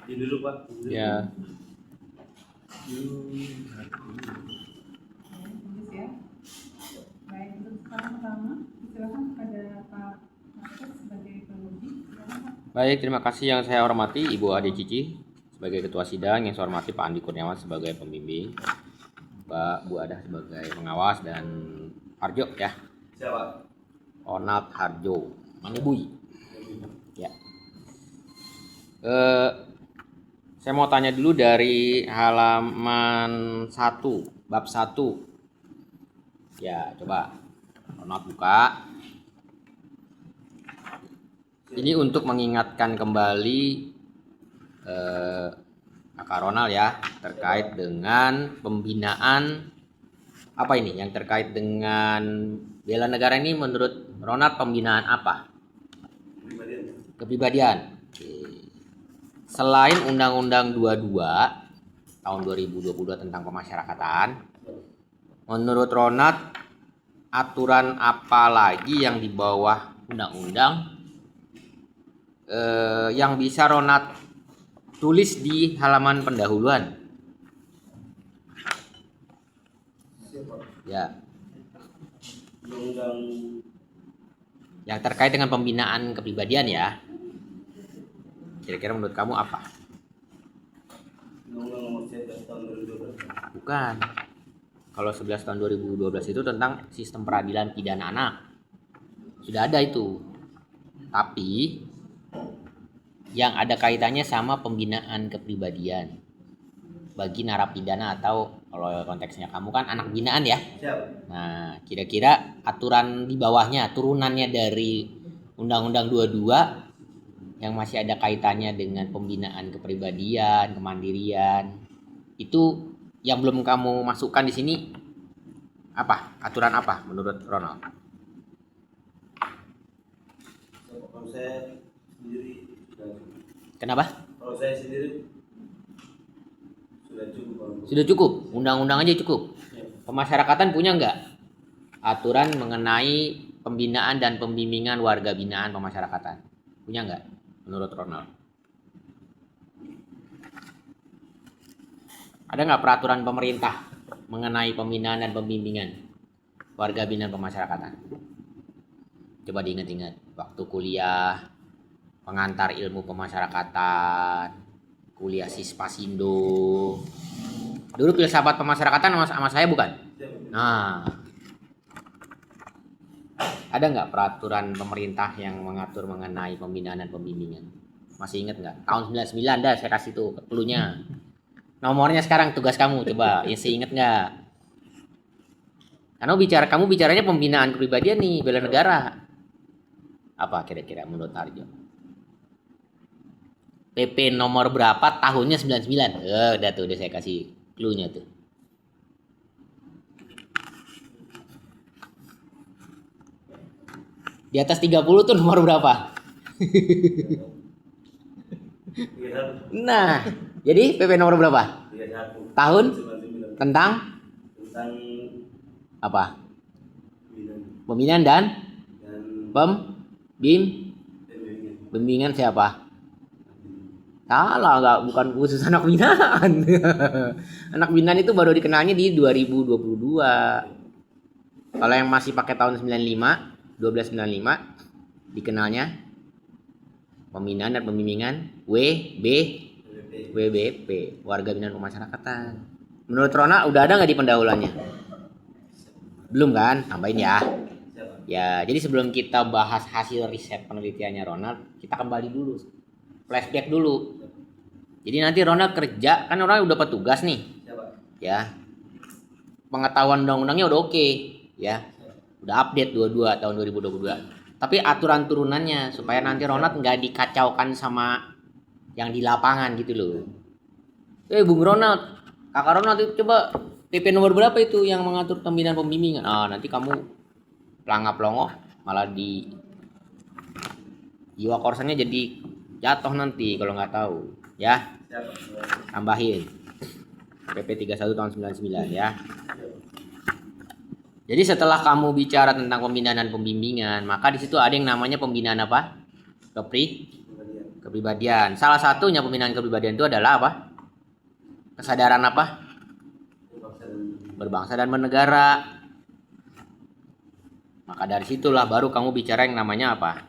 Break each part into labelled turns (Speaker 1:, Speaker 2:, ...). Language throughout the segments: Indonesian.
Speaker 1: Ini dulu Pak.
Speaker 2: Ya,
Speaker 3: Tulis ya. Baik, untuk sekarang pertama, silakan kepada Pak Markus sebagai penguji. Silakan Pak.
Speaker 2: baik, terima kasih yang saya hormati Ibu Ade Cici sebagai ketua sidang, yang saya hormati Pak Andi Kurniawan sebagai pembimbing, Mbak Bu Adah sebagai pengawas, dan Harjo ya,
Speaker 1: Siapa?
Speaker 2: Ronald Harjo Manibui. Ya. Saya mau tanya dulu dari halaman 1, bab 1. Ya, coba Ronald buka. Ini untuk mengingatkan kembali Kakak Ronald ya, terkait dengan pembinaan apa ini yang terkait dengan bela negara ini. Menurut Ronald pembinaan apa? Kepribadian. Selain Undang-Undang 22 tahun 2022 tentang pemasyarakatan, menurut Ronald aturan apa lagi yang di bawah undang-undang yang bisa Ronald tulis di halaman pendahuluan? Ya,
Speaker 1: Undang-undang
Speaker 2: yang terkait dengan pembinaan kepribadian ya. Kira-kira menurut kamu apa?
Speaker 1: nomor 11 tahun 2012.
Speaker 2: Bukan. Kalau 11 tahun 2012 itu tentang sistem peradilan pidana anak. Sudah ada itu. Tapi yang ada kaitannya sama pembinaan kepribadian bagi narapidana, atau kalau konteksnya kamu kan anak binaan ya.
Speaker 1: Siap.
Speaker 2: Nah, kira-kira aturan di bawahnya, turunannya dari Undang-Undang 22 yang masih ada kaitannya dengan pembinaan kepribadian, kemandirian, itu yang belum kamu masukkan di sini apa? Aturan apa menurut Ronald?
Speaker 1: Kalau saya sendiri sudah cukup.
Speaker 2: Kenapa?
Speaker 1: Kalau saya sendiri sudah cukup.
Speaker 2: Sudah cukup, undang-undang aja cukup. Pemasyarakatan punya nggak aturan mengenai pembinaan dan pembimbingan warga binaan pemasyarakatan? Punya nggak menurut Ronald? Ada nggak peraturan pemerintah mengenai pembinaan dan pembimbingan warga binaan pemasyarakatan? Coba diingat-ingat waktu kuliah, pengantar ilmu pemasyarakatan, kuliah Sispasindo. Dulu filsafat pemasyarakatan sama saya bukan? Nah, ada nggak peraturan pemerintah yang mengatur mengenai pembinaan dan pembimbingan? Masih ingat nggak? Tahun 99 dah saya kasih tuh cluenya. Nomornya sekarang tugas kamu coba, ya seingat nggak? Karena kamu bicaranya pembinaan kepribadian nih, bela negara. Apa kira-kira menurut Arjo? PP nomor berapa, tahunnya 99. Udah tuh, udah saya kasih cluenya tuh. Di atas 30 tuh nomor berapa? Nah, jadi PP nomor berapa?
Speaker 1: 31.
Speaker 2: Tahun
Speaker 1: 99.
Speaker 2: tentang
Speaker 1: Tentang
Speaker 2: apa?
Speaker 1: pembinaan
Speaker 2: Pembinaan dan
Speaker 1: dan pembimbingan.
Speaker 2: bimbingan siapa? Salah, nggak, bukan khusus anak binaan. Anak binaan itu baru dikenalnya di 2022. Kalau yang masih pakai tahun 95, 1295 dikenalnya pembinaan dan pembimbingan WBP, warga binaan pemasyarakatan. Menurut Rona udah ada nggak di pendahuluannya? Belum kan? Tambahin ya. Ya, jadi sebelum kita bahas hasil riset penelitiannya Ronald, kita kembali dulu, flashback dulu. Jadi nanti Ronald kerja, kan Ronald udah petugas nih, ya. Pengetahuan undang-undangnya udah oke, ya. Udah update 22 tahun 2022. Tapi aturan turunannya supaya nanti Ronald nggak dikacaukan sama yang di lapangan gitu loh. Bung Ronald, kakak Ronald itu coba PP nomor berapa itu yang mengatur pembinaan pembimbingan? Ah, nanti kamu pelangap-pelongo malah di jiwa korsannya jadi jatuh nanti kalau nggak tahu, ya. Tambahin PP 31 tahun 99 ya. Jadi setelah kamu bicara tentang pembinaan dan pembimbingan, maka di situ ada yang namanya pembinaan apa? kepribadian. Salah satunya pembinaan kepribadian itu adalah apa? Kesadaran apa? Berbangsa dan bernegara. Maka dari situlah baru kamu bicara yang namanya apa?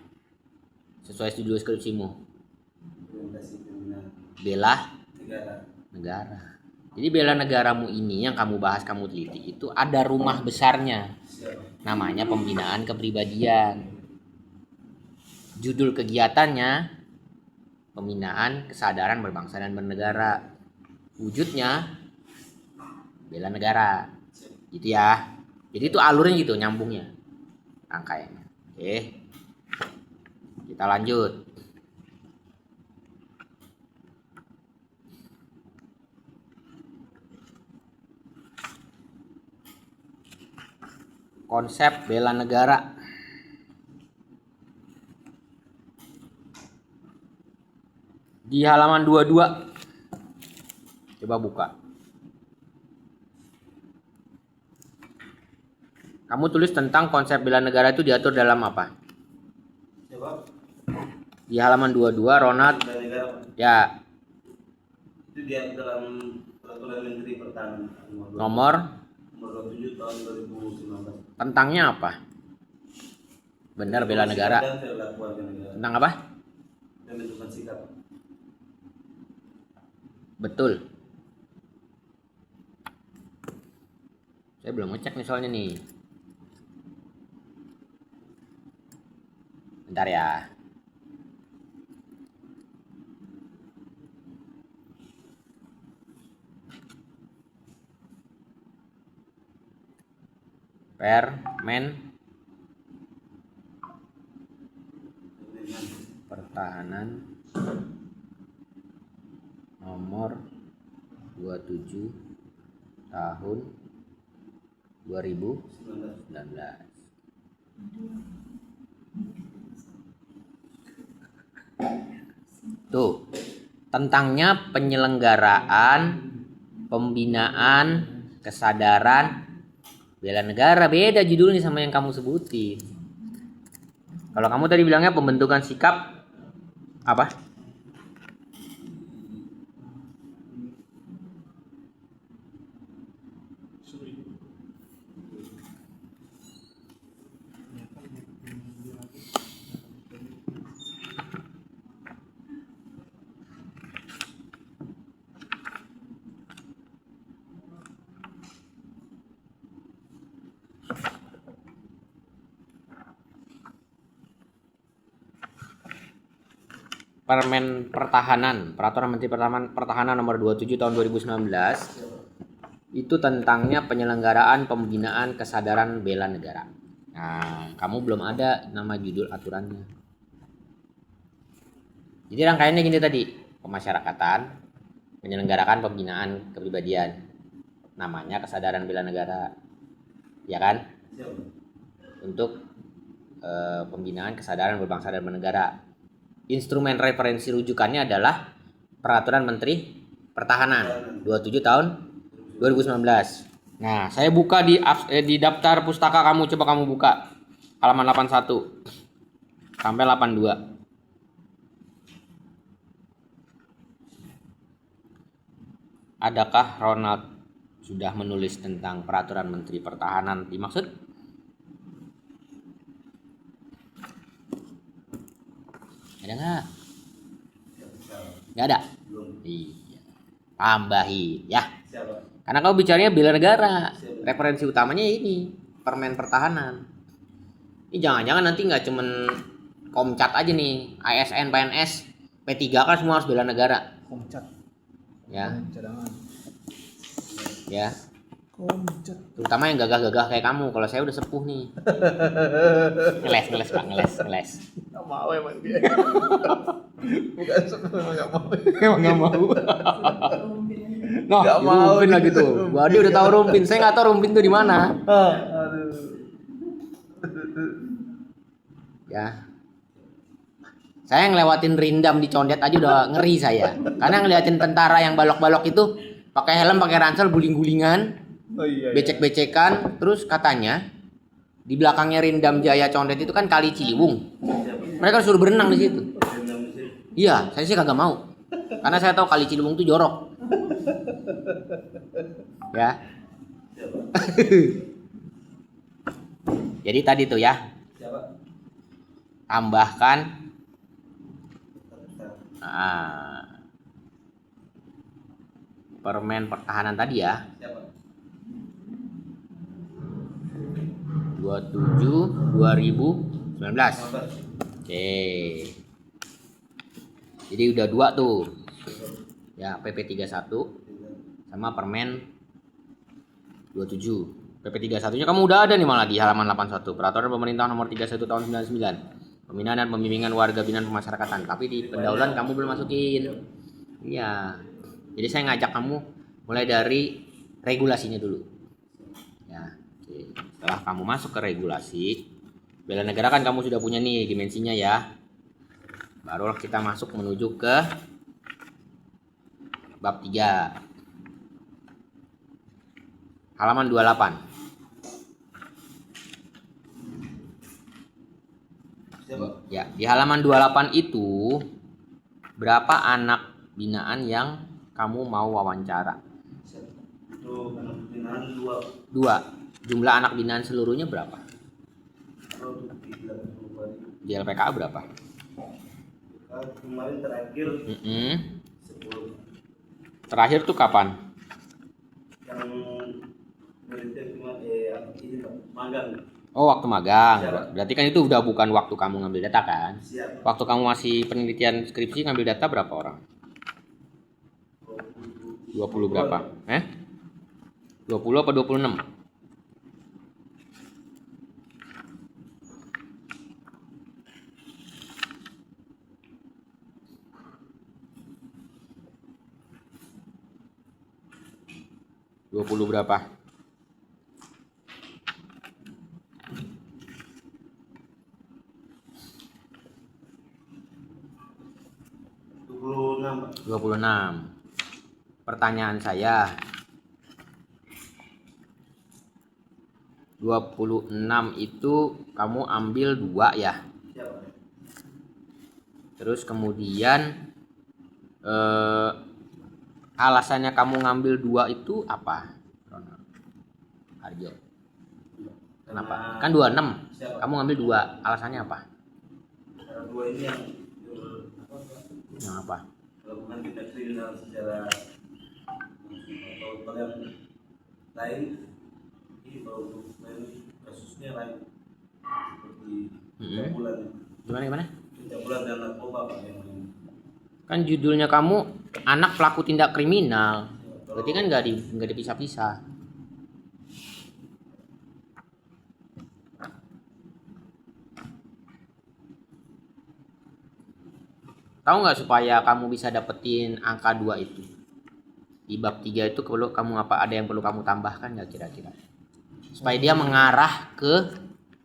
Speaker 2: Sesuai judul skripsimu.
Speaker 1: Implementasi pembinaan
Speaker 2: Bela
Speaker 1: negara.
Speaker 2: negara. Jadi bela negaramu ini yang kamu bahas, kamu teliti itu ada rumah besarnya.
Speaker 1: Siap.
Speaker 2: Namanya pembinaan kepribadian. Judul kegiatannya pembinaan kesadaran berbangsa dan bernegara. Wujudnya bela negara. Gitu ya. Jadi itu alurnya gitu, nyambungnya. Rangkaiannya. Oke. Kita lanjut. Konsep bela negara. Di halaman 22. Coba buka. Kamu tulis tentang konsep bela negara itu diatur dalam apa?
Speaker 1: Siapa?
Speaker 2: Di halaman 22, Ronald.
Speaker 1: Bela negara.
Speaker 2: Ya,
Speaker 1: Itu dia dalam peraturan Menteri Pertahanan
Speaker 2: nomor
Speaker 1: 27 tahun 2019.
Speaker 2: tentangnya apa? Benar bela negara.
Speaker 1: Dan perilaku warga negara.
Speaker 2: Tentang apa?
Speaker 1: Pembentukan sikap.
Speaker 2: Betul. Saya belum ngecek nih soalnya nih. Bentar ya. Permen Pertahanan nomor 27 tahun 2019. Tuh, tentangnya penyelenggaraan pembinaan kesadaran bela negara. Beda judulnya sama yang kamu sebutin. Kalau kamu tadi bilangnya pembentukan sikap apa? Permen Pertahanan, Peraturan Menteri Pertahanan nomor 27 tahun 2019. Itu tentangnya penyelenggaraan pembinaan kesadaran bela negara. Nah, kamu belum ada nama judul aturannya. Jadi rangkaiannya gini tadi, pemasyarakatan, menyelenggarakan pembinaan kepribadian. Namanya kesadaran bela negara. Ya kan?
Speaker 1: Siap.
Speaker 2: Untuk pembinaan kesadaran berbangsa dan bernegara. Instrumen referensi rujukannya adalah Peraturan Menteri Pertahanan 27 tahun 2019. Nah, saya buka di daftar pustaka kamu, coba kamu buka halaman 81 sampai 82. Adakah Ronald sudah menulis tentang Peraturan Menteri Pertahanan dimaksud? Ada nggak? Nggak ada.
Speaker 1: Belum.
Speaker 2: Iya. Tambahin ya.
Speaker 1: Siapa?
Speaker 2: Karena kau bicaranya bela negara. Referensi utamanya ini Permen Pertahanan. Ini jangan-jangan nanti nggak cuman Komcat aja nih, ASN, PNS, P3 kan semua harus bela negara.
Speaker 4: Komcat.
Speaker 2: Ya,
Speaker 4: Cadangan.
Speaker 2: ya.
Speaker 4: Komcat.
Speaker 2: Terutama yang gagah-gagah kayak kamu. Kalau saya udah sepuh nih. Ngeles Pak, ngeles.
Speaker 4: Gak mau emang dia. Bukan sebenarnya gak mau.
Speaker 2: Emang nggak mau. Nah,
Speaker 4: Nggak mau
Speaker 2: Rumpin lah
Speaker 4: gitu.
Speaker 2: gitu. Wadi udah tahu Rumpin. Saya nggak tahu Rumpin tuh di mana.
Speaker 4: Aduh.
Speaker 2: Ya. Saya ngelewatin Rindam di Condet aja udah ngeri saya. Karena ngeliatin tentara yang balok-balok itu pakai helm, pakai ransel, guling-gulingan,
Speaker 4: Oh iya.
Speaker 2: becek-becekan, terus katanya di belakangnya Rindam Jaya Condet itu kan Kali Ciliwung. Mereka suruh berenang di situ. Iya, saya sih kagak mau. Karena saya tahu Kali Ciliwung itu jorok. Ya.
Speaker 1: Siapa?
Speaker 2: Jadi tadi tuh ya,
Speaker 1: Siapa?
Speaker 2: tambahkan
Speaker 1: Nah,
Speaker 2: permen pertahanan tadi ya.
Speaker 1: siapa?
Speaker 2: 27 2019. Oke. Jadi udah 2 tuh. Ya, PP 31 sama permen 27. PP 31-nya kamu udah ada nih malah di halaman 81. Peraturan Pemerintah Nomor 31 Tahun 99. Pembinaan dan pembimbingan warga binaan pemasyarakatan. Tapi di pendahuluan kamu belum masukin. Iya. Jadi saya ngajak kamu mulai dari regulasinya dulu. Ya. Oke. Setelah kamu masuk ke regulasi, bela negara kan kamu sudah punya nih dimensinya ya. Barulah kita masuk menuju ke bab 3. Halaman 28.
Speaker 1: Siapa?
Speaker 2: Ya, di halaman 28 itu berapa anak binaan yang kamu mau wawancara?
Speaker 1: Siapa? Itu anak binaan 2.
Speaker 2: 2. Jumlah anak binaan seluruhnya berapa?
Speaker 1: Kalau untuk 30 hari.
Speaker 2: Di LPKA berapa?
Speaker 1: Kalau kemarin terakhir 10.
Speaker 2: Terakhir tuh kapan?
Speaker 1: Yang militer cuma ini Pak, magang.
Speaker 2: Oh, waktu magang.
Speaker 1: Siap.
Speaker 2: Berarti kan itu udah bukan waktu kamu ngambil data kan?
Speaker 1: Siap.
Speaker 2: Waktu kamu masih penelitian skripsi ngambil data berapa orang? 20 berapa? 20 apa 26? Berapa?
Speaker 1: 26 Pak.
Speaker 2: 26. Pertanyaan saya, 26 itu kamu ambil 2 ya.
Speaker 1: Siap Pak.
Speaker 2: Terus kemudian alasannya kamu ngambil 2 itu apa? Ronald? Arjo. Kenapa? Kan 26.
Speaker 1: Siap.
Speaker 2: Kamu ngambil 2. Alasannya apa?
Speaker 1: Karena 2 ini yang
Speaker 2: Yang apa?
Speaker 1: melakukan tindak kriminal secara atau yang lain ini kalau untuk lain kasusnya lain seperti pencabulan
Speaker 2: Gimana?
Speaker 1: pencabulan dan narkoba Pak yang lain.
Speaker 2: Kan judulnya kamu anak pelaku tindak kriminal. Berarti kan nggak dipisah-pisah. Tahu nggak supaya kamu bisa dapetin angka 2 itu? Di bab 3 itu perlu kamu ada yang perlu kamu tambahkan nggak kira-kira? Supaya dia mengarah ke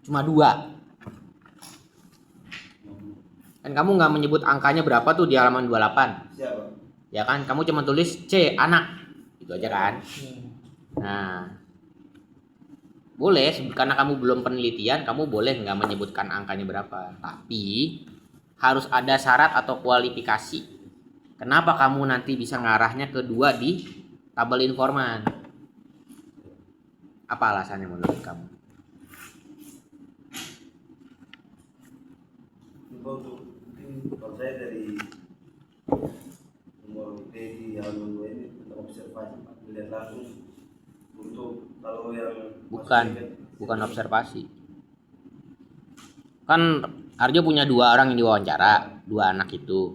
Speaker 2: cuma 2. Kan kamu nggak menyebut angkanya berapa tuh di halaman 28.
Speaker 1: Siapa?
Speaker 2: Ya kan? Kamu cuma tulis C, anak. Itu aja kan? Nah, boleh karena kamu belum penelitian, kamu boleh nggak menyebutkan angkanya berapa. Tapi harus ada syarat atau kualifikasi. Kenapa kamu nanti bisa ngarahnya ke 2 di tabel informan? Apa alasannya menurut kamu?
Speaker 1: Untuk kalau saya dari nomor P di halaman 2 ini untuk observasi Pak, melihat langsung untuk kalau yang
Speaker 2: Bukan observasi. Kan Arjo punya 2 orang yang diwawancara, 2 anak itu.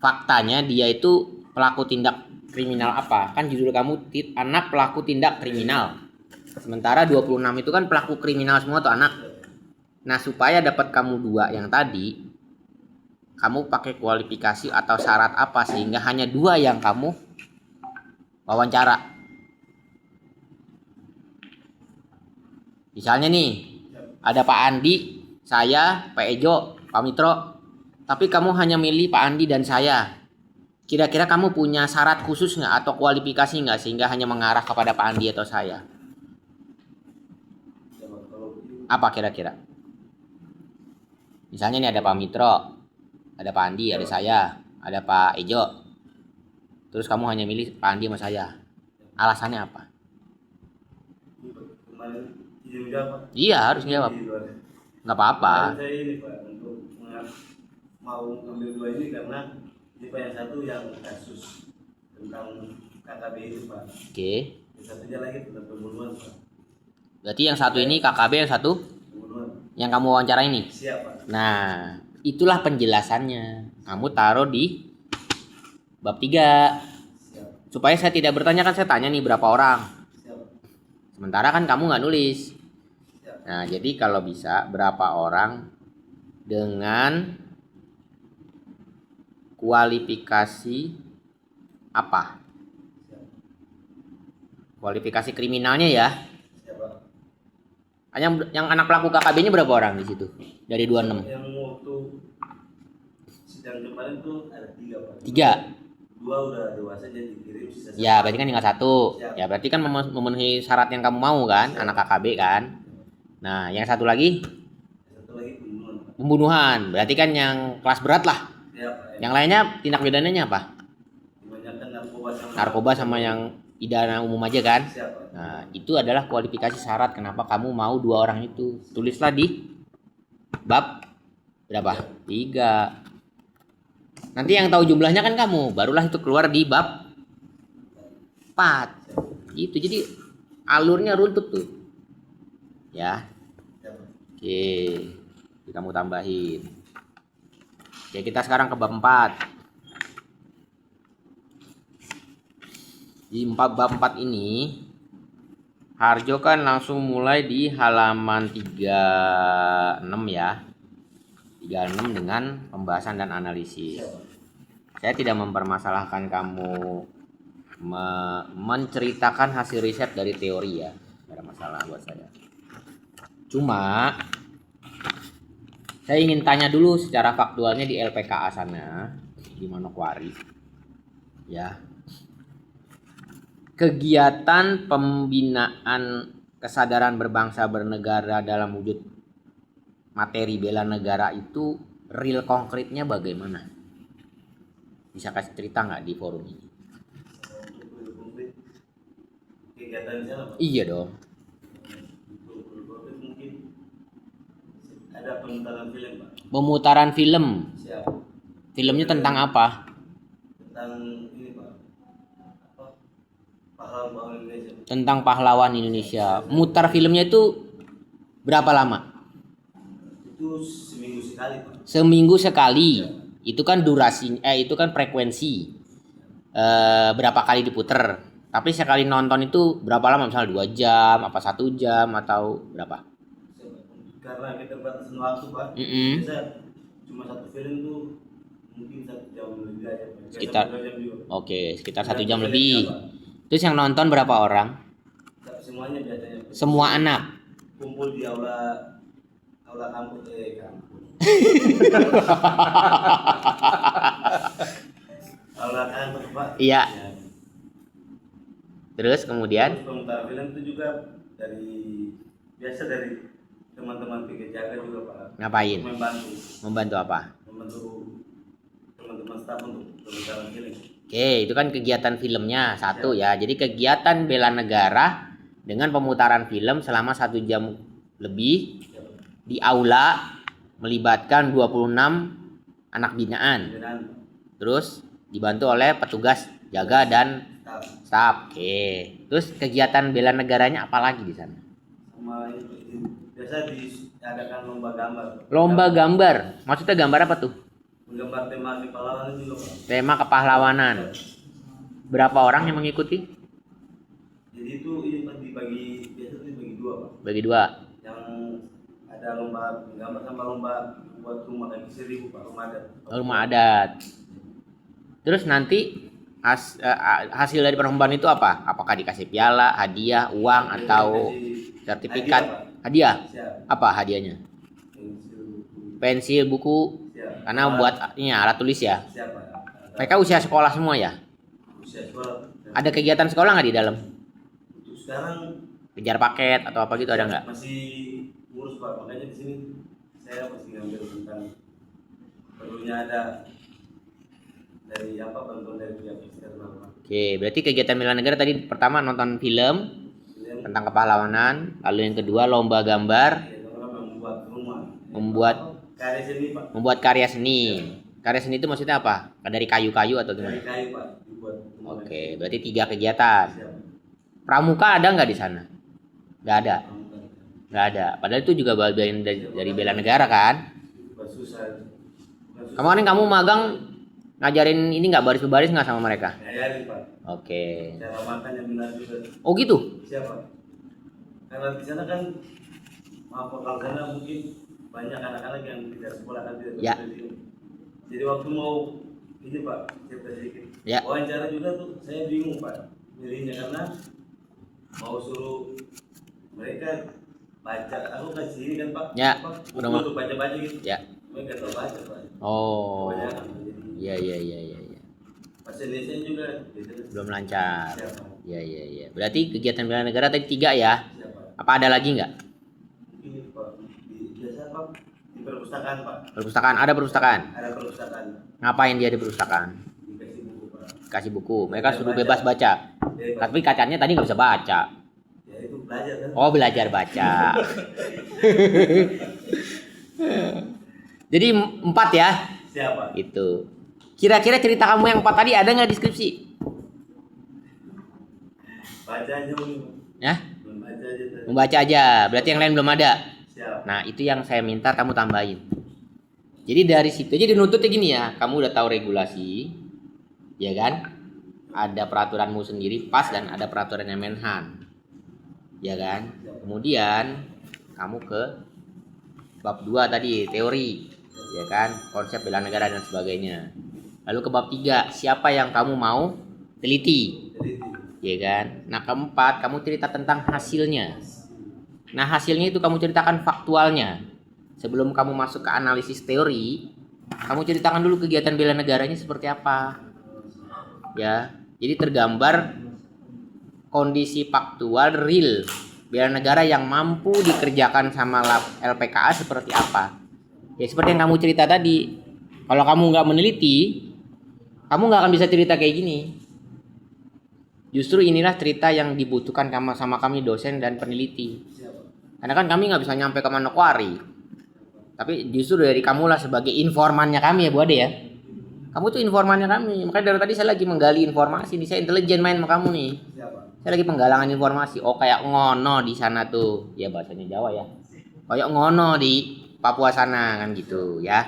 Speaker 2: Faktanya dia itu pelaku tindak kriminal apa? Kan judul kamu anak pelaku tindak kriminal. Sementara 26 itu kan pelaku kriminal semua tuh anak. Nah, supaya dapat kamu 2 yang tadi, kamu pakai kualifikasi atau syarat apa sehingga hanya 2 yang kamu wawancara. Misalnya nih, ada Pak Andi, saya, Pak Ejo, Pak Mitro, tapi kamu hanya milih Pak Andi dan saya. Kira-kira kamu punya syarat khusus nggak atau kualifikasi nggak sehingga hanya mengarah kepada Pak Andi atau saya? Apa kira-kira? Misalnya nih ada Pak Mitro, Ada Pak Andi, ada saya, ada Pak Ejo. Terus kamu hanya milih Pak Andi sama saya. Alasannya apa?
Speaker 1: Kemarin izin jawab.
Speaker 2: Iya, harus jawab.
Speaker 1: Di luar.
Speaker 2: Nggak apa-apa.
Speaker 1: Kemarin saya ini Pak untuk mau ngambil dua ini karena ini Pak yang satu yang kasus tentang KKB itu Pak.
Speaker 2: Oke.
Speaker 1: Yang satunya lagi tentang pembunuhan Pak.
Speaker 2: Berarti yang satu ini KKB, yang satu
Speaker 1: Pembunuhan.
Speaker 2: yang kamu wawancara ini.
Speaker 1: Siapa?
Speaker 2: Nah, itulah penjelasannya. Kamu taruh di bab 3.
Speaker 1: Siapa?
Speaker 2: Supaya saya tidak bertanya, kan saya tanya nih berapa orang.
Speaker 1: Siapa?
Speaker 2: Sementara kan kamu nggak nulis.
Speaker 1: Siapa?
Speaker 2: Nah, jadi kalau bisa berapa orang dengan kualifikasi apa?
Speaker 1: Siapa?
Speaker 2: Kualifikasi kriminalnya ya.
Speaker 1: Siapa?
Speaker 2: Yang anak pelaku KKB-nya berapa orang di situ? Dari 26.
Speaker 1: Yang waktu sidang kemarin tuh ada 3 Pak.
Speaker 2: 3.
Speaker 1: 2 udah dewasa jadi dikirim sisa
Speaker 2: Ya, berarti kan tinggal 1.
Speaker 1: Siap.
Speaker 2: Ya, berarti kan memenuhi syarat yang kamu mau kan, anak KKB kan. Nah, yang satu lagi
Speaker 1: satu lagi pembunuhan Pak.
Speaker 2: pembunuhan. Berarti kan yang kelas berat lah.
Speaker 1: Ya Pak.
Speaker 2: Yang lainnya tindak pidananya apa?
Speaker 1: Kebanyakan narkoba
Speaker 2: Narkoba sama yang pidana umum aja kan.
Speaker 1: siapa?
Speaker 2: Nah, itu adalah kualifikasi syarat kenapa kamu mau 2 orang itu. Tulislah di bab berapa? 3. Nanti yang tahu jumlahnya kan kamu, barulah itu keluar di bab 4. Gitu. Jadi alurnya runtut tuh. Ya.
Speaker 1: Siapa?
Speaker 2: Oke. Jadi kamu tambahin. Oke, kita sekarang ke bab 4. Di bab 4 ini Harjo kan langsung mulai di halaman 36 ya. 36 dengan pembahasan dan analisis.
Speaker 1: Siapa?
Speaker 2: Saya tidak mempermasalahkan kamu menceritakan hasil riset dari teori ya. Tidak ada masalah buat saya. Cuma saya ingin tanya dulu secara faktualnya di LPKA sana di Manokwari. Ya. Kegiatan pembinaan kesadaran berbangsa bernegara dalam wujud materi bela negara itu real konkretnya bagaimana? Bisa kasih cerita nggak di forum ini?
Speaker 1: Untuk konkret kegiatan di sana Pak.
Speaker 2: Iya dong.
Speaker 1: Untuk konkret mungkin ada pemutaran film Pak.
Speaker 2: Pemutaran film.
Speaker 1: Siap.
Speaker 2: Filmnya tentang apa?
Speaker 1: Tentang ini Pak. Apa? Pahlawan Indonesia.
Speaker 2: Tentang pahlawan Indonesia. Mutar filmnya itu berapa lama?
Speaker 1: Itu seminggu sekali Pak.
Speaker 2: Seminggu sekali. Itu kan durasi, itu kan frekuensi. Berapa kali diputer. Tapi sekali nonton itu berapa lama? Misalnya 2 jam, apa 1 jam atau berapa?
Speaker 1: Karena keterbatasan waktu Pak.
Speaker 2: Mm-mm.
Speaker 1: Biasa cuma satu film tuh mungkin 1 jam lebih aja Pak. Biasa
Speaker 2: Sekitar
Speaker 1: 2 jam juga.
Speaker 2: Oke, sekitar 1
Speaker 1: Berapa
Speaker 2: jam
Speaker 1: film
Speaker 2: lebih.
Speaker 1: apa?
Speaker 2: Terus yang nonton berapa orang?
Speaker 1: Semuanya biasanya Pak.
Speaker 2: Semua anak.
Speaker 1: Kumpul di aula kampus kampus. Aula kantor Pak.
Speaker 2: Iya.
Speaker 1: Ya.
Speaker 2: Terus kemudian
Speaker 1: Terus pemutaran film itu juga biasa dari teman-teman PG Jaga juga Pak.
Speaker 2: ngapain?
Speaker 1: Membantu
Speaker 2: apa?
Speaker 1: teman-teman staf untuk pemutaran film.
Speaker 2: Oke, itu kan kegiatan filmnya satu ya. Jadi kegiatan bela negara dengan pemutaran film selama 1 jam lebih di aula melibatkan 26 anak binaan.
Speaker 1: Dan
Speaker 2: Terus dibantu oleh petugas jaga dan
Speaker 1: staf
Speaker 2: staf. Oke. Terus kegiatan bela negaranya apa lagi di sana?
Speaker 1: sama itu biasa diadakan lomba gambar.
Speaker 2: Lomba gambar. Maksudnya gambar apa tuh?
Speaker 1: Menggambar tema kepahlawanan juga Pak.
Speaker 2: Tema kepahlawanan. Berapa orang yang mengikuti?
Speaker 1: Jadi itu ini Pak dibagi biasa tuh dibagi 2 Pak.
Speaker 2: Bagi 2.
Speaker 1: Yang ada lomba menggambar sama lomba buat rumah kaki 1000 Pak, rumah adat.
Speaker 2: Rumah adat. Terus nanti hasil dari perlombaan itu apa? Apakah dikasih piala, hadiah, uang atau sertifikat? Hadiah.
Speaker 1: Siap.
Speaker 2: Apa hadiahnya? Pensil, buku.
Speaker 1: Siap.
Speaker 2: Karena buat ini alat tulis ya.
Speaker 1: Siap Pak.
Speaker 2: Mereka usia sekolah semua ya.
Speaker 1: Usia sekolah.
Speaker 2: Ada kegiatan sekolah nggak di dalam?
Speaker 1: Untuk sekarang
Speaker 2: Kejar paket atau apa gitu ada nggak?
Speaker 1: masih ngurus Pak, makanya di sini saya masih ngambil tentang perlunya ada dari apa bantuan dari pihak eksternal Pak.
Speaker 2: Oke, berarti kegiatan bela negara tadi pertama nonton film
Speaker 1: Kemudian
Speaker 2: tentang kepahlawanan, lalu yang kedua lomba gambar,
Speaker 1: membuat rumah,
Speaker 2: membuat
Speaker 1: karya seni Pak,
Speaker 2: membuat karya seni. Karya seni itu maksudnya apa? Dari kayu-kayu atau
Speaker 1: dari
Speaker 2: gimana?
Speaker 1: kayu Pak dibuat rumah.
Speaker 2: Oke, berarti 3 kegiatan.
Speaker 1: Siap.
Speaker 2: Pramuka ada nggak di sana? Nggak ada.
Speaker 1: Pramuka.
Speaker 2: Nggak ada. Padahal itu juga bagian dari bela negara kan?
Speaker 1: Bukan susah.
Speaker 2: Kemarin kamu magang ngajarin ini nggak baris-baris nggak sama mereka?
Speaker 1: Ngajarin Pak.
Speaker 2: Oke.
Speaker 1: Cara makan yang benar juga.
Speaker 2: Oh gitu?
Speaker 1: Siapa? Karena di sana kan, maaf Pak, kalau sana mungkin banyak anak-anak yang tidak sekolah kan tidak
Speaker 2: Ya.
Speaker 1: sekolah di sini. Jadi waktu mau ini Pak, cerita sedikit.
Speaker 2: Ya.
Speaker 1: Wawancara juga tuh saya bingung Pak milihnya karena mau suruh mereka baca, aku kasih ini kan Pak.
Speaker 2: Ya,
Speaker 1: Pak,
Speaker 2: udah
Speaker 1: buku
Speaker 2: mau.
Speaker 1: untuk baca-baca gitu.
Speaker 2: Ya.
Speaker 1: Mereka tahu baca Pak.
Speaker 2: Oh.
Speaker 1: Kebanyakan jadi
Speaker 2: Iya iya iya iya. Ya.
Speaker 1: bahasa Indonesia juga gitu.
Speaker 2: Belum lancar.
Speaker 1: Siapa?
Speaker 2: Iya iya iya. Berarti kegiatan bela negara tadi 3 ya?
Speaker 1: Siapa?
Speaker 2: Apa ada lagi nggak?
Speaker 1: Mungkin itu Pak. Biasa Pak di perpustakaan Pak.
Speaker 2: Perpustakaan, ada perpustakaan.
Speaker 1: Ada perpustakaan.
Speaker 2: Ngapain dia di perpustakaan?
Speaker 1: Dikasih buku Pak.
Speaker 2: Kasih buku. Mereka suruh bebas baca.
Speaker 1: Bebas.
Speaker 2: Tapi kacanya tadi nggak bisa baca.
Speaker 1: Ya itu belajar kan.
Speaker 2: Oh, belajar baca. Jadi 4 ya?
Speaker 1: Siapa?
Speaker 2: Gitu. Kira-kira cerita kamu yang 4 tadi ada nggak di skripsi?
Speaker 1: Baca aja mungkin.
Speaker 2: Ya?
Speaker 1: Membaca aja tadi.
Speaker 2: Membaca aja. Berarti yang lain belum ada.
Speaker 1: Siap.
Speaker 2: Nah, itu yang saya minta kamu tambahin. Jadi dari situ aja dinuntutnya gini ya, kamu udah tahu regulasi, ya kan? Ada peraturanmu sendiri pas dan ada peraturannya Menhan. Ya kan? Kemudian kamu ke bab 2 tadi, teori, ya kan? Konsep bela negara dan sebagainya. Lalu ke bab 3, siapa yang kamu mau teliti?
Speaker 1: Jadi
Speaker 2: Ya kan? Nah, keempat, kamu cerita tentang hasilnya. Nah, hasilnya itu kamu ceritakan faktualnya. Sebelum kamu masuk ke analisis teori, kamu ceritakan dulu kegiatan bela negaranya seperti apa. Ya, jadi tergambar kondisi faktual real bela negara yang mampu dikerjakan sama LPKA seperti apa. Ya, seperti yang kamu cerita tadi. Kalau kamu nggak meneliti, kamu nggak akan bisa cerita kayak gini. Justru inilah cerita yang dibutuhkan sama kami dosen dan peneliti.
Speaker 1: siapa?
Speaker 2: Karena kan kami nggak bisa nyampe ke Manokwari. Tapi justru dari kamulah sebagai informannya kami ya Bu Ade ya. Kamu tuh informannya kami. Makanya dari tadi saya lagi menggali informasi. Nih saya intelijen main sama kamu nih.
Speaker 1: Siapa?
Speaker 2: Saya lagi penggalangan informasi. Oh kayak ngono di sana tuh. Ya bahasanya Jawa ya. Kayak ngono di Papua sana kan gitu ya.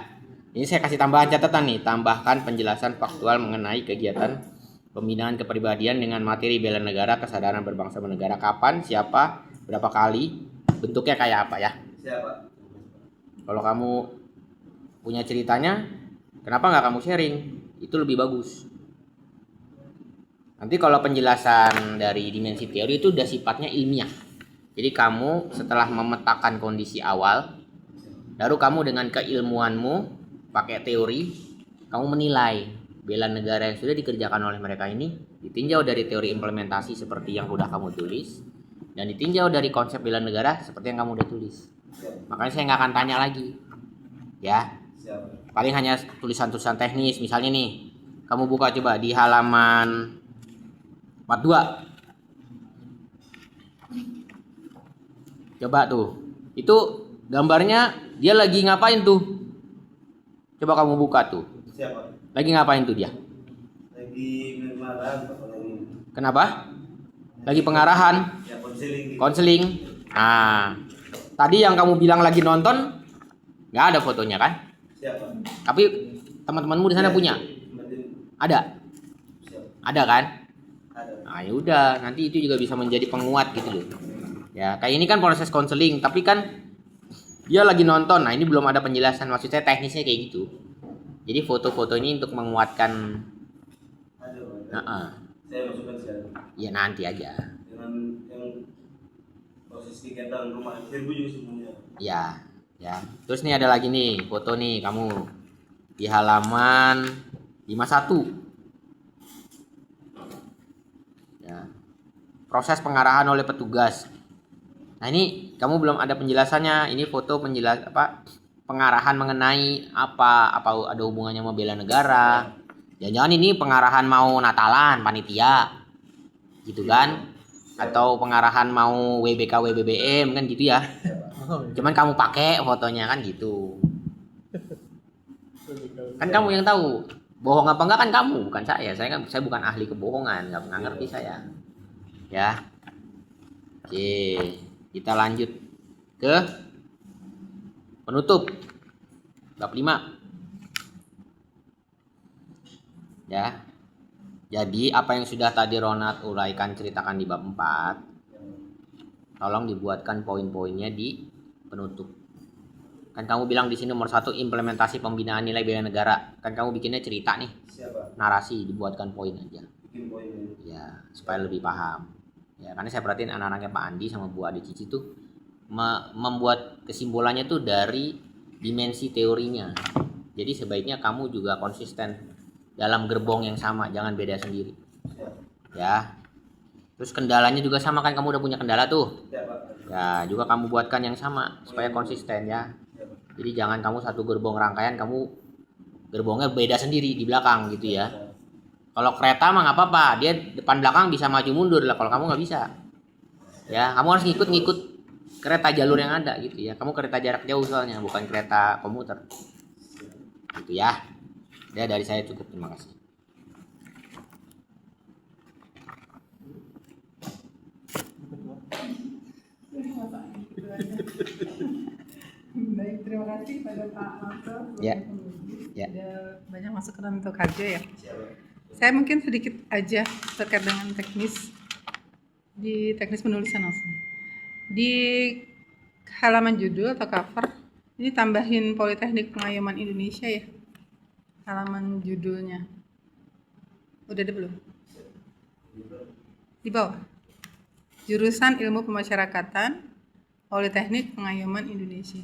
Speaker 2: Ini saya kasih tambahan catatan nih. Tambahkan penjelasan faktual mengenai kegiatan pembinaan kepribadian dengan materi bela negara, kesadaran berbangsa bernegara, kapan, siapa, berapa kali, bentuknya kayak apa ya.
Speaker 1: Siapa?
Speaker 2: Kalau kamu punya ceritanya, kenapa nggak kamu sharing? Itu lebih bagus. Nanti kalau penjelasan dari dimensi teori itu udah sifatnya ilmiah. Jadi kamu setelah memetakan kondisi awal, baru kamu dengan keilmuanmu pakai teori, kamu menilai bela negara yang sudah dikerjakan oleh mereka ini ditinjau dari teori implementasi seperti yang udah kamu tulis dan ditinjau dari konsep bela negara seperti yang kamu udah tulis.
Speaker 1: Siapa?
Speaker 2: Makanya saya nggak akan tanya lagi, ya.
Speaker 1: Siapa?
Speaker 2: Paling hanya tulisan-tulisan teknis, misalnya nih, kamu buka coba di halaman 42. Coba tuh, itu gambarnya dia lagi ngapain tuh? Coba kamu buka tuh.
Speaker 1: Siapa?
Speaker 2: Lagi ngapain tuh dia?
Speaker 1: Lagi pengarahan apa lagi?
Speaker 2: Kenapa? Lagi pengarahan,
Speaker 1: Ya konseling gitu.
Speaker 2: konseling. Nah, tadi yang kamu bilang lagi nonton, nggak ada fotonya kan?
Speaker 1: Siapa?
Speaker 2: Tapi teman-temanmu di sana punya? Ada?
Speaker 1: Siapa?
Speaker 2: Ada kan?
Speaker 1: Ada.
Speaker 2: Nah, ya udah, nanti itu juga bisa menjadi penguat gitu loh. Ya, kayak ini kan proses konseling, tapi kan dia lagi nonton. Nah, ini belum ada penjelasan, maksud saya teknisnya kayak gitu. Jadi foto-foto ini untuk menguatkan.
Speaker 1: Ada.
Speaker 2: Nah,
Speaker 1: Saya masukkan sekarang.
Speaker 2: ya nanti aja.
Speaker 1: Dengan yang proses kegiatan rumah seribu juga semuanya.
Speaker 2: Ya, ya. Terus nih ada lagi nih foto nih kamu di halaman 51. Ya. Proses pengarahan oleh petugas. Nah, ini kamu belum ada penjelasannya. Ini foto pengarahan mengenai apa ada hubungannya sama bela negara. Jangan-jangan ini pengarahan mau Natalan panitia gitu kan, atau pengarahan mau WBK WBBM kan gitu ya. Cuman kamu pakai fotonya kan gitu. Kan kamu yang tahu bohong apa enggak kan kamu, bukan saya. Saya bukan ahli kebohongan, nggak ngerti saya. Ya. Oke, kita lanjut ke penutup bab 5. Ya. Jadi apa yang sudah tadi Ronald uraikan ceritakan di bab 4, tolong dibuatkan poin-poinnya di penutup. Kan kamu bilang di sini nomor 1 implementasi pembinaan nilai bela negara. Kan kamu bikinnya cerita nih.
Speaker 1: Siapa?
Speaker 2: Narasi, dibuatkan poin aja.
Speaker 1: Bikin poin ini.
Speaker 2: Ya, supaya lebih paham. Ya, karena saya perhatiin anak-anaknya Pak Andi sama Bu Ade Cici tuh membuat kesimpulannya tuh dari dimensi teorinya. Jadi sebaiknya kamu juga konsisten dalam gerbong yang sama, jangan beda sendiri. Ya. Terus kendalanya juga sama kan, kamu udah punya kendala tuh. Ya, juga kamu buatkan yang sama supaya konsisten ya. Jadi jangan kamu satu gerbong rangkaian kamu gerbongnya beda sendiri di belakang gitu ya. Kalau kereta mah nggak apa-apa, dia depan belakang bisa maju mundur lah. Kalau kamu nggak bisa, ya kamu harus ngikut kereta jalur yang ada gitu ya. Kamu kereta jarak jauh soalnya, bukan kereta komuter. Gitu ya. Ya dari saya cukup, terima kasih.
Speaker 3: Baik, terima kasih pada Pak Marto.
Speaker 2: Ya. Ya.
Speaker 3: Sudah banyak masukan untuk kerja ya. Saya mungkin sedikit aja terkait dengan teknis di teknis penulisan langsung. Di halaman judul atau cover ini tambahin Politeknik Pengayoman Indonesia ya. Halaman judulnya. Udah ada belum? Di bawah. Jurusan Ilmu Pemasyarakatan Politeknik Pengayoman Indonesia.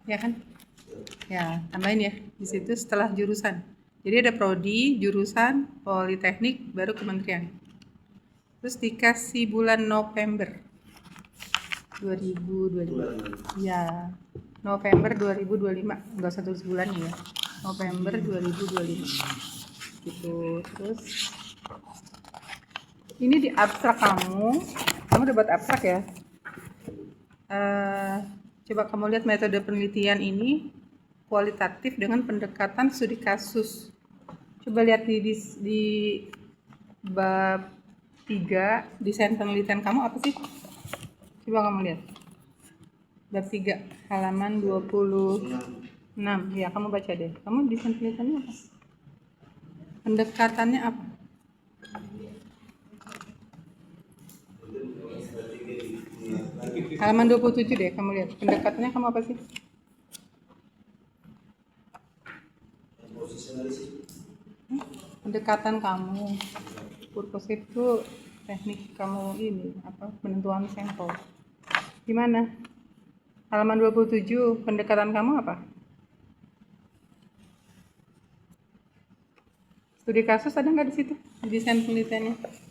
Speaker 3: Ya kan? Ya, tambahin ya. Di situ setelah jurusan. Jadi ada prodi, jurusan, politeknik, baru kementerian. Terus dikasih bulan November 2025. Ya, November 2025. Enggak usah tulis bulan ya. November 2025. Gitu. Terus ini di abstrak kamu udah buat abstrak ya. Coba kamu lihat metode penelitian ini kualitatif dengan pendekatan studi kasus. Coba lihat di bab 3 desain penelitian kamu apa sih? Coba kamu lihat. Bab 3 halaman 26. Ya, kamu baca deh. Kamu desain penelitiannya apa? Pendekatannya apa? Halaman 27 deh, kamu lihat. Pendekatannya kamu apa sih? Pendekatan kamu. Purpose itu teknik kamu ini, apa? Penentuan sampel. Gimana? Halaman 27, pendekatan kamu apa? Studi kasus ada nggak di situ? Desain penelitiannya?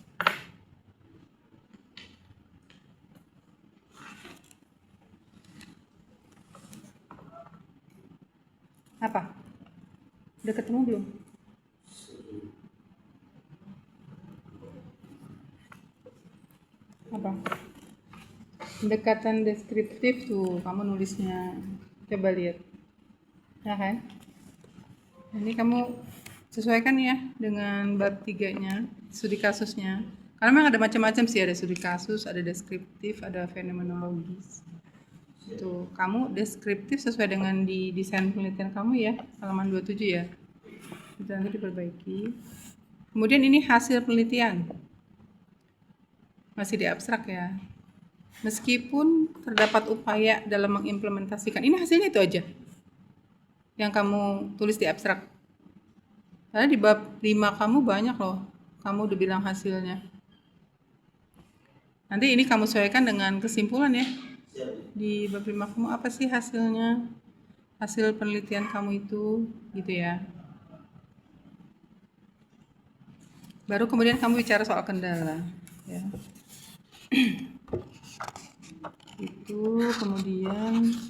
Speaker 3: Apa? Udah ketemu belum? Apa? Pendekatan deskriptif tuh, kamu nulisnya. Coba lihat. Ya kan? Ini kamu sesuaikan ya dengan bab 3-nya, studi kasusnya. Karena memang ada macam-macam sih, ada studi kasus, ada deskriptif, ada fenomenologis. Tuh, kamu deskriptif sesuai dengan di desain penelitian kamu ya, halaman 27 ya. Itu nanti diperbaiki. Kemudian ini hasil penelitian. Masih di abstrak ya. Meskipun terdapat upaya dalam mengimplementasikan, ini hasilnya itu aja yang kamu tulis di abstrak. Karena di bab 5 kamu banyak loh, kamu udah bilang hasilnya. Nanti ini kamu sesuaikan dengan kesimpulan ya. Di bab 5 kamu apa sih hasilnya? Hasil penelitian kamu itu, gitu ya. Baru kemudian kamu bicara soal kendala, ya. Itu kemudian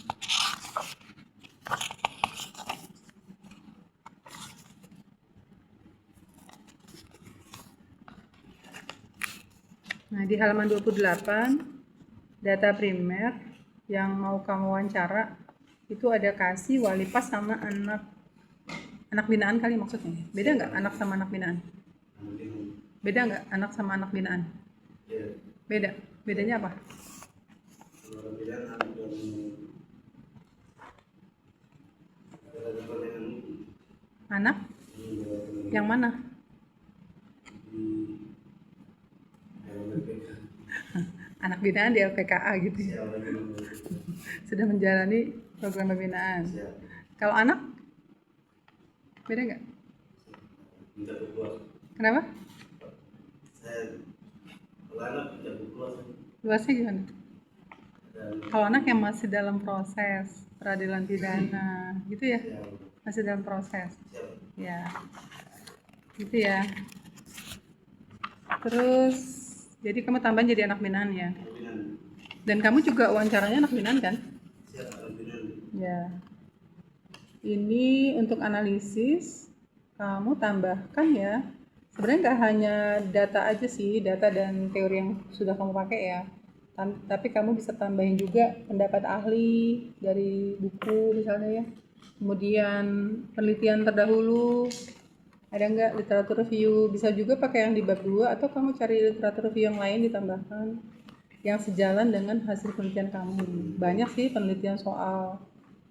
Speaker 3: Nah, di halaman 28, data primer yang mau kamu wawancara, itu ada kasih wali pas sama anak binaan kali maksudnya. Beda nggak anak sama anak binaan?
Speaker 1: Mungkin
Speaker 3: Beda nggak anak sama anak binaan?
Speaker 1: ya
Speaker 3: Beda. Bedanya apa?
Speaker 1: kalau bilang anak dan dengan
Speaker 3: Anak yang mana?
Speaker 1: di LPK
Speaker 3: Anak binaan di LPKA gitu ya.
Speaker 1: siapa yang
Speaker 3: Sudah menjalani program pembinaan.
Speaker 1: siap
Speaker 3: Kalau anak? Beda nggak?
Speaker 1: minta berpuas
Speaker 3: Kenapa?
Speaker 1: saya kalau anak minta berpuas
Speaker 3: Luasnya gimana?
Speaker 1: dan
Speaker 3: Kalau anak yang masih dalam proses peradilan pidana, gitu ya?
Speaker 1: siap
Speaker 3: Masih dalam proses.
Speaker 1: siap
Speaker 3: Ya, gitu ya. Terus, jadi kamu tambahin jadi anak binaan ya.
Speaker 1: pimpinan
Speaker 3: Dan kamu juga wawancaranya anak binaan kan?
Speaker 1: siap pimpinan
Speaker 3: Ya. Ini untuk analisis, kamu tambahkan ya. Sebenarnya nggak hanya data aja sih, data dan teori yang sudah kamu pakai ya. Tapi kamu bisa tambahin juga pendapat ahli dari buku misalnya ya. Kemudian penelitian terdahulu, ada nggak literatur review, bisa juga pakai yang di bab 2 atau kamu cari literatur review yang lain ditambahkan yang sejalan dengan hasil penelitian kamu. Banyak sih penelitian soal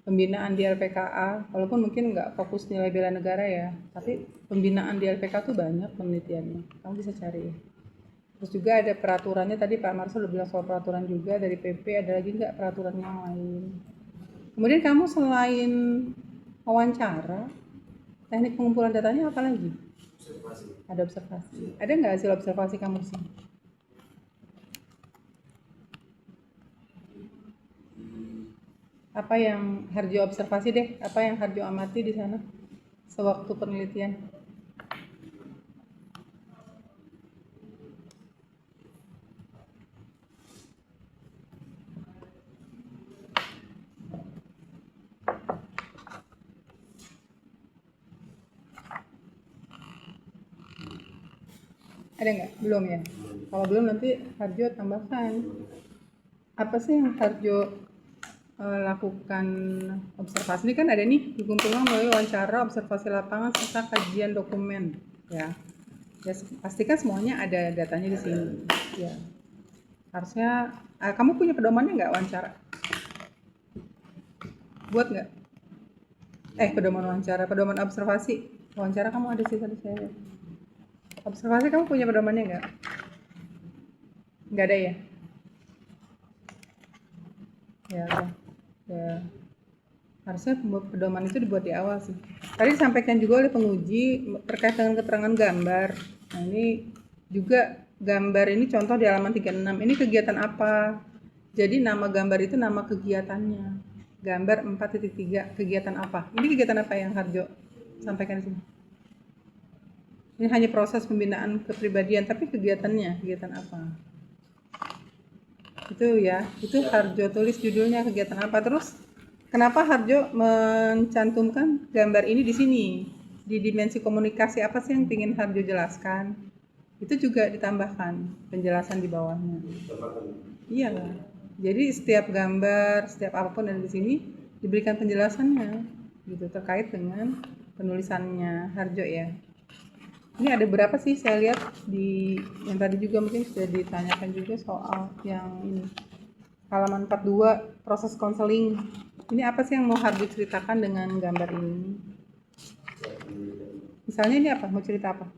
Speaker 3: pembinaan di LPKA, walaupun mungkin nggak fokus nilai bela negara ya, tapi pembinaan di LPK tuh banyak penelitiannya, kamu bisa cari. Terus juga ada peraturannya, tadi Pak Marsul udah bilang soal peraturan juga dari PP, ada lagi nggak peraturan yang lain. Kemudian kamu selain wawancara, teknik pengumpulan datanya apa lagi?
Speaker 1: observasi
Speaker 3: Ada observasi. Ada nggak hasil observasi kamu di sini? Apa yang Harjo observasi deh? Apa yang Harjo amati di sana sewaktu penelitian? Ada nggak? Belum ya? Kalau belum nanti Harjo tambahkan. Apa sih yang Harjo lakukan observasi? Ini kan ada nih dikumpulkan melalui wawancara, observasi lapangan, serta kajian dokumen. Ya, pastikan semuanya ada datanya di sini. Ya, harusnya kamu punya pedomannya nggak wawancara? Buat nggak? Pedoman wawancara, pedoman observasi. Wawancara kamu ada sih tadi saya lihat. Observasi kamu punya pedomannya nggak? Nggak ada ya? Ya, udah. Ya. Harusnya pedoman itu dibuat di awal sih. Tadi disampaikan juga oleh penguji terkait dengan keterangan gambar. Nah, ini juga gambar ini contoh di halaman 36. Ini kegiatan apa? Jadi nama gambar itu nama kegiatannya. Gambar 4.3 kegiatan apa? Ini kegiatan apa yang Harjo sampaikan di sini? Ini hanya proses pembinaan kepribadian, tapi kegiatannya kegiatan apa? Itu ya, itu Harjo tulis judulnya kegiatan apa. Terus kenapa Harjo mencantumkan gambar ini di sini? Di dimensi komunikasi apa sih yang ingin Harjo jelaskan? Itu juga ditambahkan penjelasan di bawahnya. Iya lah. Jadi setiap gambar, setiap apapun yang di sini diberikan penjelasannya, gitu terkait dengan penulisannya Harjo ya. Ini ada berapa sih saya lihat di yang tadi juga mungkin sudah ditanyakan juga soal yang ini. Halaman 42 proses konseling. Ini apa sih yang mau Harjo ceritakan dengan gambar ini? Misalnya ini apa? Mau cerita apa?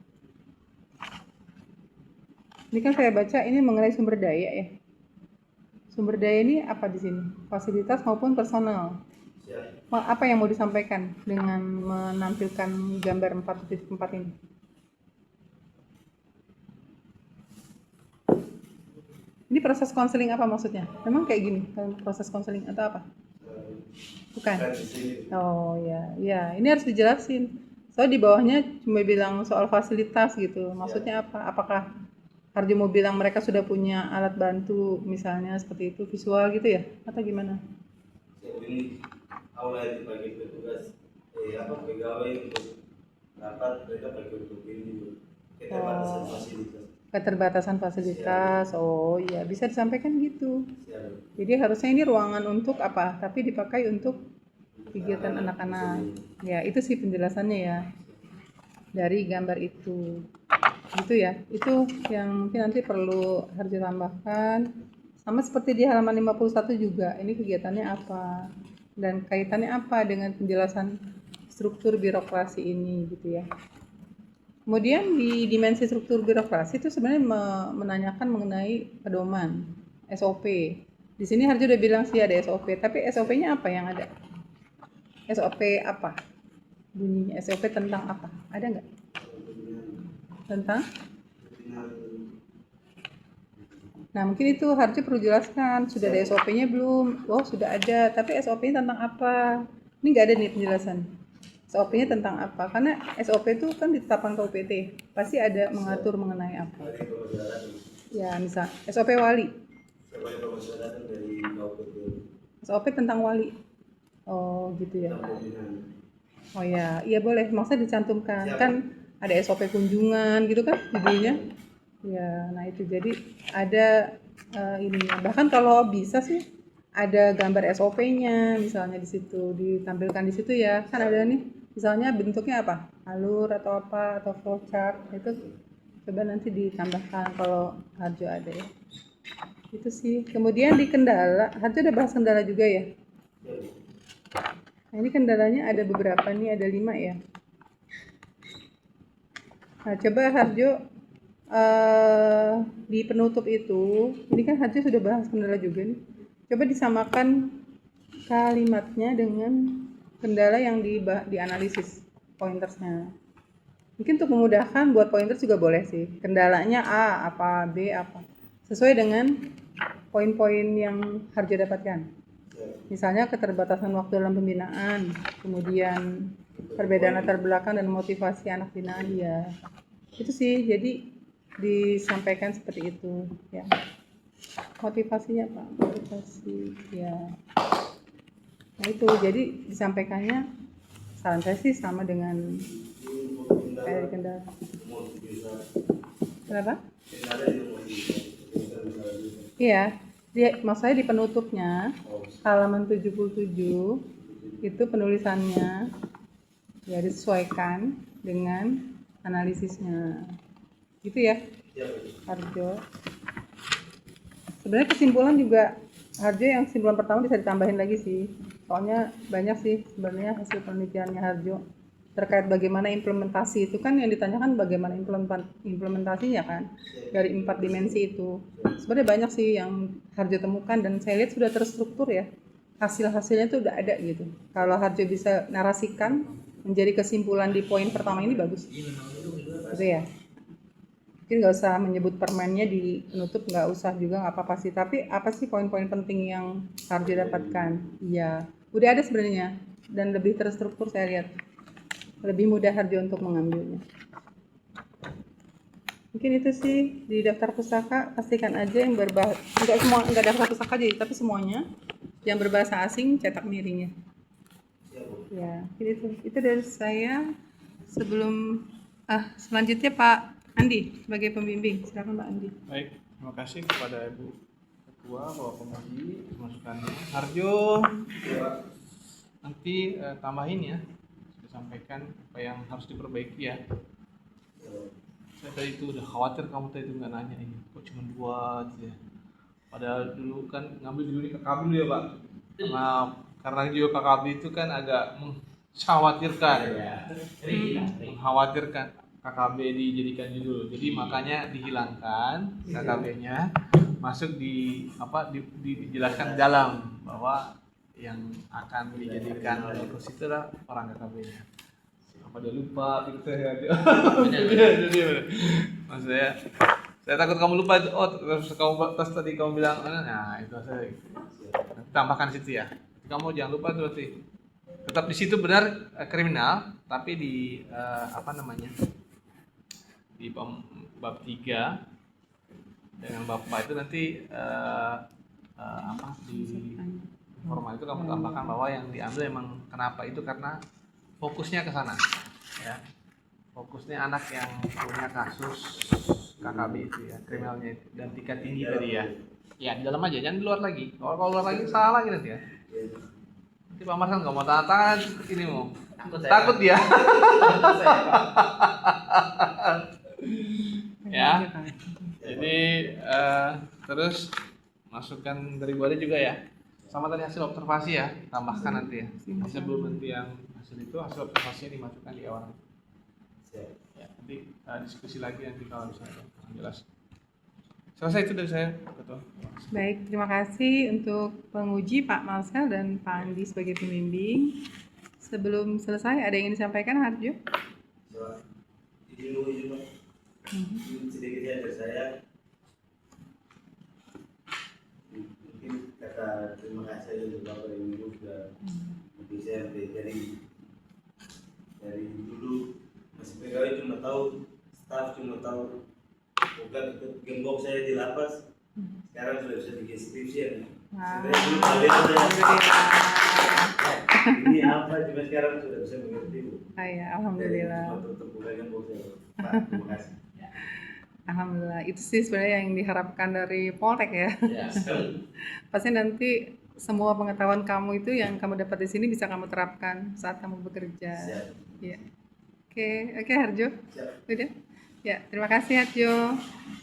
Speaker 3: Ini kan saya baca ini mengenai sumber daya ya. Sumber daya ini apa di sini? Fasilitas maupun personal. Apa yang mau disampaikan dengan menampilkan gambar 4.4 ini? Ini proses konseling apa maksudnya? Memang kayak gini, proses konseling atau apa? Bukan. Oh ya, ya ini harus dijelasin. Soalnya di bawahnya cuma bilang soal fasilitas gitu. Maksudnya apa? Apakah Harjo mau bilang mereka sudah punya alat bantu misalnya seperti itu visual gitu ya? Atau gimana?
Speaker 1: Ini aula dibagi petugas pegawai untuk rapat mereka pakai untuk ini keterbatasan fasilitas.
Speaker 3: keterbatasan fasilitas. Oh iya, bisa disampaikan gitu.
Speaker 1: Siap.
Speaker 3: Jadi harusnya ini ruangan untuk apa? Tapi dipakai untuk kegiatan anak-anak. Ya, itu sih penjelasannya ya dari gambar itu. Gitu ya. Itu yang mungkin nanti perlu harus ditambahkan. Sama seperti di halaman 51 juga. Ini kegiatannya apa? Dan kaitannya apa dengan penjelasan struktur birokrasi ini gitu ya. Kemudian di dimensi struktur birokrasi itu sebenarnya menanyakan mengenai pedoman SOP. Di sini Harjo udah bilang sih ada SOP, tapi SOP-nya apa yang ada? SOP apa? Bunyinya SOP tentang apa? Ada nggak? Tentang? Nah mungkin itu Harjo perlu jelaskan, sudah ada SOP-nya belum? Oh sudah ada, tapi SOP-nya tentang apa? Ini nggak ada nih penjelasan. SOP-nya tentang apa? Karena SOP itu kan ditetapkan ke UPT, pasti ada mengatur mengenai apa. Ya misal SOP wali. SOP tentang wali. Oh gitu ya. Oh ya, iya boleh. Maksudnya dicantumkan kan ada SOP kunjungan gitu kan judulnya. Ya, nah itu jadi ada ininya. Bahkan kalau bisa sih ada gambar SOP-nya misalnya di situ ditampilkan di situ ya. Kan ada nih misalnya bentuknya apa? Alur atau apa atau flowchart itu coba nanti ditambahkan kalau Harjo ada ya. Itu sih. Kemudian di kendala, Harjo udah bahas kendala juga ya. Nah, ini kendalanya ada beberapa nih, ada 5 ya. Nah, coba Harjo di penutup itu, ini kan Harjo sudah bahas kendala juga nih. Coba disamakan kalimatnya dengan kendala yang dianalisis pointersnya. Mungkin untuk memudahkan buat pointers juga boleh sih. Kendalanya A, apa, B, apa. Sesuai dengan poin-poin yang Harjo dapatkan. Misalnya keterbatasan waktu dalam pembinaan, kemudian perbedaan latar belakang dan motivasi anak binaan ya. Itu sih, jadi disampaikan seperti itu ya. Motivasinya Pak, motivasi ya. Nah itu, jadi disampaikannya saran saya sih sama dengan kayak kendala. Kenapa? Iya, maksudnya di penutupnya halaman 77 itu penulisannya ya disesuaikan dengan analisisnya. Gitu ya, Harjo. Sebenarnya kesimpulan juga Harjo yang kesimpulan pertama bisa ditambahin lagi sih. Soalnya banyak sih sebenarnya hasil penelitiannya Harjo terkait bagaimana implementasi itu kan yang ditanyakan bagaimana implementasinya kan dari 4 dimensi itu. Sebenarnya banyak sih yang Harjo temukan dan saya lihat sudah terstruktur ya. Hasil-hasilnya itu udah ada gitu. Kalau Harjo bisa narasikan menjadi kesimpulan di poin pertama ini bagus. Gitu ya. Mungkin nggak usah menyebut permennya di penutup, nggak usah juga, nggak apa-apa sih. Tapi apa sih poin-poin penting yang Harjo dapatkan? Iya, udah ada sebenarnya dan lebih terstruktur saya lihat. Lebih mudah Harjo untuk mengambilnya. Mungkin itu sih di daftar pustaka, pastikan aja yang berbahasa, enggak daftar pustaka aja, tapi semuanya yang berbahasa asing cetak miringnya. Ya, itu dari saya. Sebelum selanjutnya Pak Andi sebagai pembimbing, silakan Pak Andi.
Speaker 4: Baik, terima kasih kepada Ibu Ketua, Bapak Pemudi, masukannya. Harjo, nanti tambahin ya, sampaikan apa yang harus diperbaiki ya. Saya tadi itu udah khawatir kamu tadi itu nggak nanya ini, kok cuma 2 gitu ya. Padahal dulu kan ngambil dulu di KKB dulu ya Pak, karena juga KKB itu kan agak mengkhawatirkan, KKB dijadikan judul, jadi makanya dihilangkan KKB-nya, masuk dijelaskan dalam bahwa yang akan dijadikan kursi itu adalah orang KKB-nya. Apa dia lupa gitu ya? Maksudnya, saya takut kamu lupa. Oh, terus tadi kamu bilang, nah itu saya tambahkan situ ya. Kamu jangan lupa tuh berarti. Tetap di situ benar kriminal, tapi di di bab 3 dengan bab 4 itu nanti di formal itu kamu tambahkan bahwa yang diambil emang kenapa itu karena fokusnya ke sana ya, fokusnya anak yang punya kasus KKB itu ya, kriminalnya itu, dan tingkat tinggi tadi ya. Ya di dalam aja, jangan di luar lagi. Kalau luar lagi salah lagi nanti ya. Nanti Pak Marcel nggak mau tanda tangan ini mau. Takut dia. Ya. Jadi terus masukkan dari Bu Ade juga ya. Sama tadi hasil observasi ya, tambahkan nanti ya. Sebelum nanti yang hasil itu hasil observasinya dimasukkan di awal. Ya, nanti diskusi lagi nanti kalau misalnya jelas. Selesai itu dari saya, Ketua.
Speaker 3: Baik, terima kasih untuk penguji Pak Marcel dan Pak Andi sebagai pembimbing. Sebelum selesai, ada yang ingin disampaikan, Harjo?
Speaker 1: Izin Pak. Sedikit dari saya. Mungkin kata terima kasih untuk Bapak dan Ibu sudah bisa dari dulu masih pegawai cuma tahu, staff cuma tahu bukan ikut gembok saya di lapas. Sekarang sudah bisa bikin skripsi ya. Sebenarnya dulu
Speaker 3: Alhamdulillah.
Speaker 1: ini apa cuma sekarang sudah bisa mengerti Bu.
Speaker 3: Ya, alhamdulillah.
Speaker 1: Untuk buka gembok saya. Pak, terima kasih.
Speaker 3: Alhamdulillah, itu sih sebenarnya yang diharapkan dari Poltek ya.
Speaker 1: Ya,
Speaker 3: Pasti nanti semua pengetahuan kamu itu yang kamu dapat di sini bisa kamu terapkan saat kamu bekerja.
Speaker 1: siap.
Speaker 3: Ya. Oke, Harjo.
Speaker 1: Siap.
Speaker 3: Udah? Ya, terima kasih Harjo.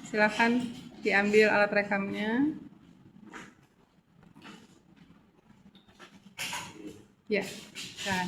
Speaker 3: Silakan diambil alat rekamnya. Ya.